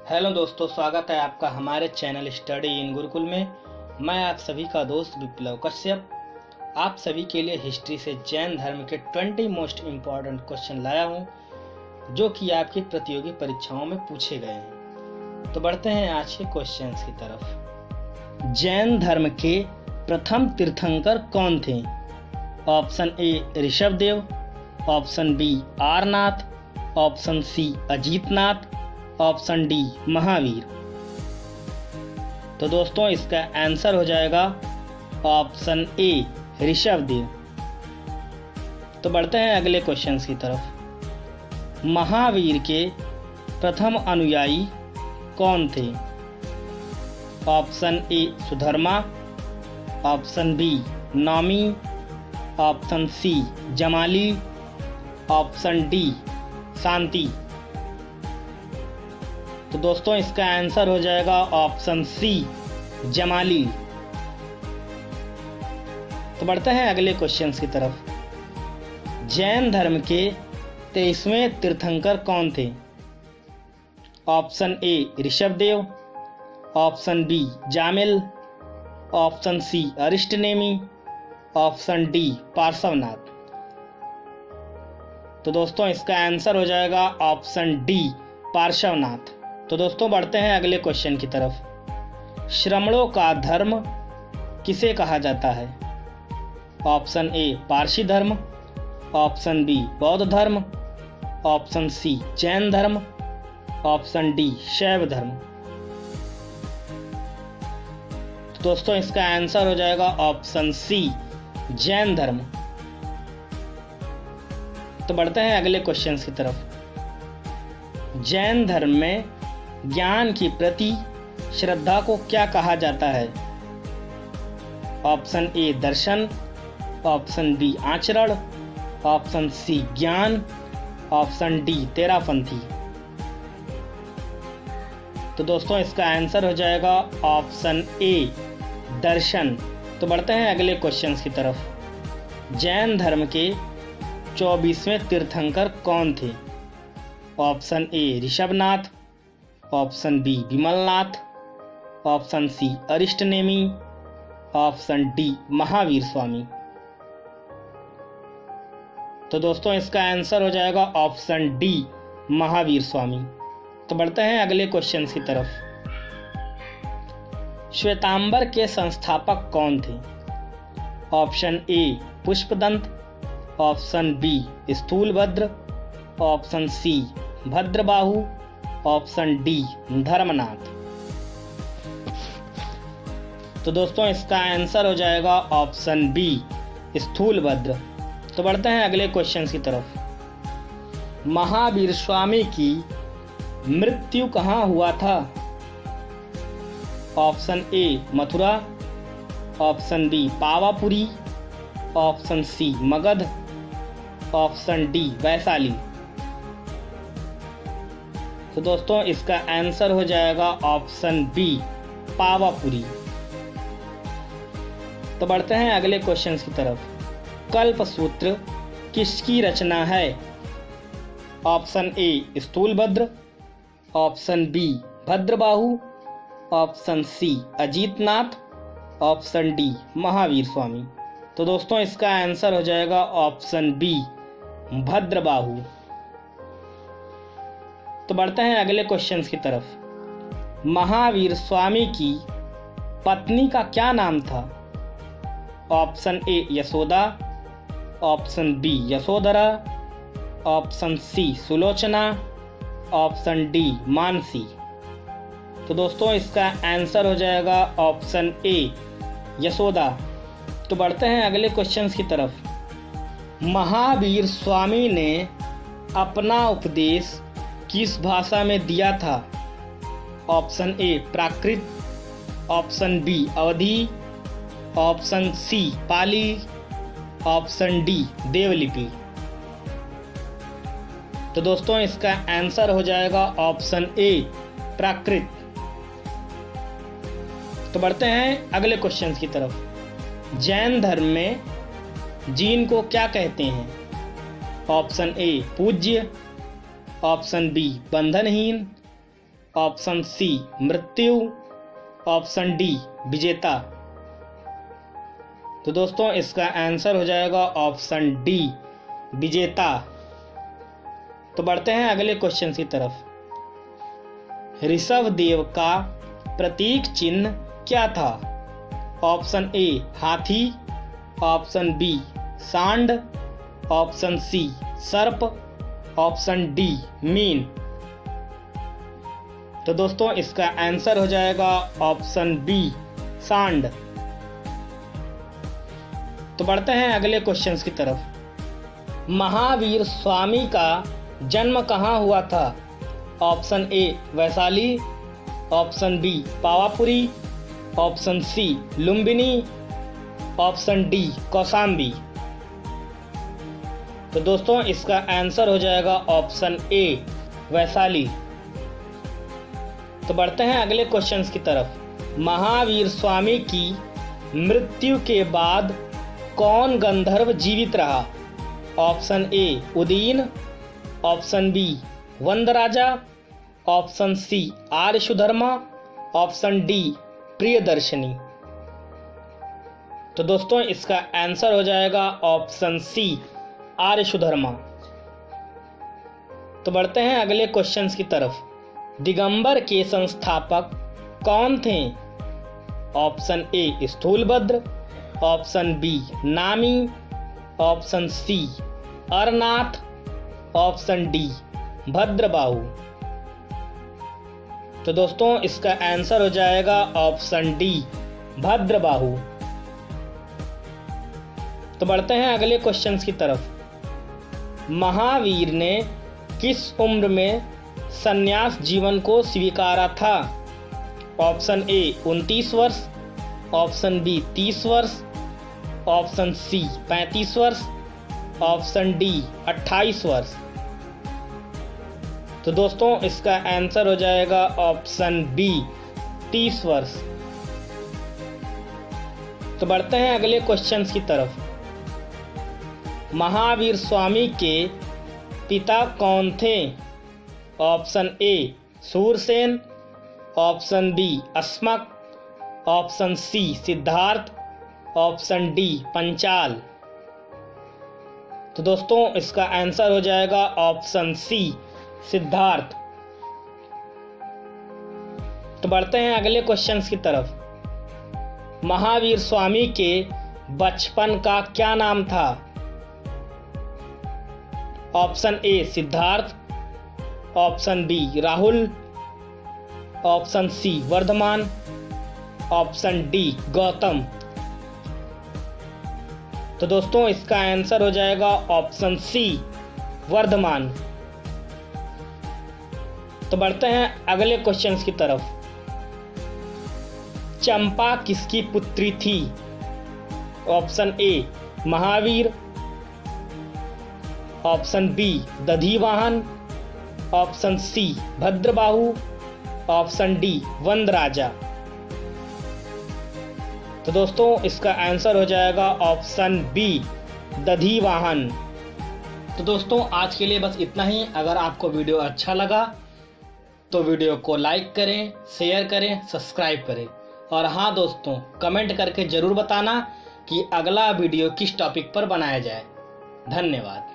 Hello दोस्तों, स्वागत है आपका हमारे चैनल स्टडी इन गुरुकुल में। मैं आप सभी का दोस्त विप्लव कश्यप आप सभी के लिए हिस्ट्री से जैन धर्म के 20 मोस्ट इम्पॉर्टेंट क्वेश्चन लाया हूं, जो कि आपकी प्रतियोगी परीक्षाओं में पूछे गए हैं। तो बढ़ते हैं आज के क्वेश्चंस की तरफ। जैन धर्म के प्रथम तीर्थंकर कौन थे? Option A Rishabhdev, option B Aranath, option C Ajitnath, option D Mahavir. तो दोस्तों इसका आंसर हो जाएगा ऑप्शन ए ऋषभदेव। तो बढ़ते हैं अगले क्वेश्चंस की तरफ। महावीर के प्रथम अनुयायी कौन थे? Option A Sudharma, option B Naumi, option C Jamali, option D Shanti. तो दोस्तों इसका आंसर हो जाएगा ऑप्शन सी जमाली। तो बढ़ते हैं अगले क्वेश्चंस की तरफ। जैन धर्म के 23वें तीर्थंकर कौन थे? Option A Rishabhdev, option B Jamil, option C Arishtanemi, option D Parshvanath. तो दोस्तों इसका आंसर हो जाएगा ऑप्शन डी पार्श्वनाथ। तो दोस्तों बढ़ते हैं अगले क्वेश्चन की तरफ। श्रमणों का धर्म किसे कहा जाता है? ऑप्शन ए पारसी धर्म, ऑप्शन बी बौद्ध धर्म, ऑप्शन सी जैन धर्म, ऑप्शन डी शैव धर्म। तो दोस्तों इसका आंसर हो जाएगा ऑप्शन सी जैन धर्म। तो बढ़ते हैं अगले क्वेश्चन की तरफ। जैन धर्म में ज्ञान की प्रति श्रद्धा को क्या कहा जाता है? ऑप्शन ए दर्शन, ऑप्शन बी आचरण, ऑप्शन सी ज्ञान, ऑप्शन डी तेरापंथी। तो दोस्तों इसका आंसर हो जाएगा ऑप्शन ए दर्शन। तो बढ़ते हैं अगले क्वेश्चन की तरफ। जैन धर्म के 24वें तीर्थंकर कौन थे? Option A Rishabhnath, option B Vimalnath, option C Arishtanemi, option D Mahavir Swami. तो दोस्तों इसका आंसर हो जाएगा ऑप्शन डी महावीर स्वामी। तो बढ़ते हैं अगले क्वेश्चन की तरफ। श्वेतांबर के संस्थापक कौन थे? Option A Pushpadant, option B Sthulabhadra, option C Bhadrabahu, option D Dharmanath. तो दोस्तों इसका आंसर हो जाएगा ऑप्शन बी स्थूलभद्र। तो बढ़ते हैं अगले क्वेश्चन की तरफ। महावीर स्वामी की मृत्यु कहाँ हुआ था? Option A Mathura, option B Pawapuri, option C Magadh, option D Vaishali. तो दोस्तों इसका आंसर हो जाएगा ऑप्शन बी पावापुरी। तो बढ़ते हैं अगले क्वेश्चन की तरफ। कल्पसूत्र किसकी रचना है? Option A Sthulabhadra, option B Bhadrabahu, option C Ajitnath, option D Mahavir Swami. तो दोस्तों इसका आंसर हो जाएगा ऑप्शन बी भद्रबाहु। तो बढ़ते हैं अगले क्वेश्चन की तरफ। महावीर स्वामी की पत्नी का क्या नाम था? Option A Yashoda, option B Yashodhara, option C Sulochana, option D Mansi. तो दोस्तों इसका आंसर हो जाएगा ऑप्शन ए यशोदा। तो बढ़ते हैं अगले क्वेश्चन की तरफ। महावीर स्वामी ने अपना उपदेश किस भाषा में दिया था? Option A Prakrit, option B Awadhi, option C Pali, option D Devlipi. तो दोस्तों इसका आंसर हो जाएगा ऑप्शन ए प्राकृत। तो बढ़ते हैं अगले क्वेश्चन की तरफ। जैन धर्म में जीन को क्या कहते हैं? ऑप्शन ए पूज्य, ऑप्शन बी बंधनहीन, ऑप्शन सी मृत्यु, ऑप्शन डी विजेता। तो दोस्तों इसका आंसर हो जाएगा ऑप्शन डी विजेता। तो बढ़ते हैं अगले क्वेश्चन की तरफ। ऋषभ देव का प्रतीक चिन्ह क्या था? ऑप्शन ए हाथी, ऑप्शन बी सांड, ऑप्शन सी सर्प, ऑप्शन डी मीन। तो दोस्तों इसका आंसर हो जाएगा ऑप्शन बी सांड। तो बढ़ते हैं अगले क्वेश्चंस की तरफ। महावीर स्वामी का जन्म कहाँ हुआ था? Option A Vaishali, option B Pawapuri, option C Lumbini, option D Kaushambi. तो दोस्तों इसका आंसर हो जाएगा ऑप्शन ए वैशाली। तो बढ़ते हैं अगले क्वेश्चंस की तरफ। महावीर स्वामी की मृत्यु के बाद कौन गंधर्व जीवित रहा? Option A Udayan, option B Vandraja, option C Arya Sudharma, option D Priyadarshini. तो दोस्तों इसका आंसर हो जाएगा ऑप्शन सी आर्य सुधर्मा। तो बढ़ते हैं अगले क्वेश्चंस की तरफ। दिगंबर के संस्थापक कौन थे? Option A Sthulabhadra, option B Nami, option C Aranath, option D Bhadrabahu. तो दोस्तों इसका आंसर हो जाएगा ऑप्शन डी भद्रबाहु। तो बढ़ते हैं अगले क्वेश्चंस की तरफ। महावीर ने किस उम्र में संन्यास जीवन को स्वीकारा था? ऑप्शन ए 29 वर्ष, ऑप्शन बी 30 वर्ष, ऑप्शन सी 35 वर्ष, ऑप्शन डी 28 वर्ष। तो दोस्तों इसका आंसर हो जाएगा ऑप्शन बी 30 वर्ष। तो बढ़ते हैं अगले क्वेश्चंस की तरफ। महावीर स्वामी के पिता कौन थे? Option A Surasena, option B Asmaka, option C Siddhartha, option D Panchala. तो दोस्तों इसका आंसर हो जाएगा ऑप्शन सी सिद्धार्थ। तो बढ़ते हैं अगले क्वेश्चंस की तरफ। महावीर स्वामी के बचपन का क्या नाम था? Option A Siddhartha, option B Rahul, option C Vardhaman, option D Gautam. तो दोस्तों इसका आंसर हो जाएगा ऑप्शन सी वर्धमान। तो बढ़ते हैं अगले क्वेश्चंस की तरफ। चंपा किसकी पुत्री थी? Option A Mahavir, option B Dadhivahan, option C Bhadrabahu, option D Vandraja. तो दोस्तों इसका आंसर हो जाएगा ऑप्शन बी दधिवाहन। तो दोस्तों आज के लिए बस इतना ही। अगर आपको वीडियो अच्छा लगा तो वीडियो को लाइक करें, शेयर करें, सब्सक्राइब करें। और हाँ दोस्तों, कमेंट करके ज़रूर बताना कि अगला वीडियो किस टॉपिक पर बनाया जाए। धन्यवाद।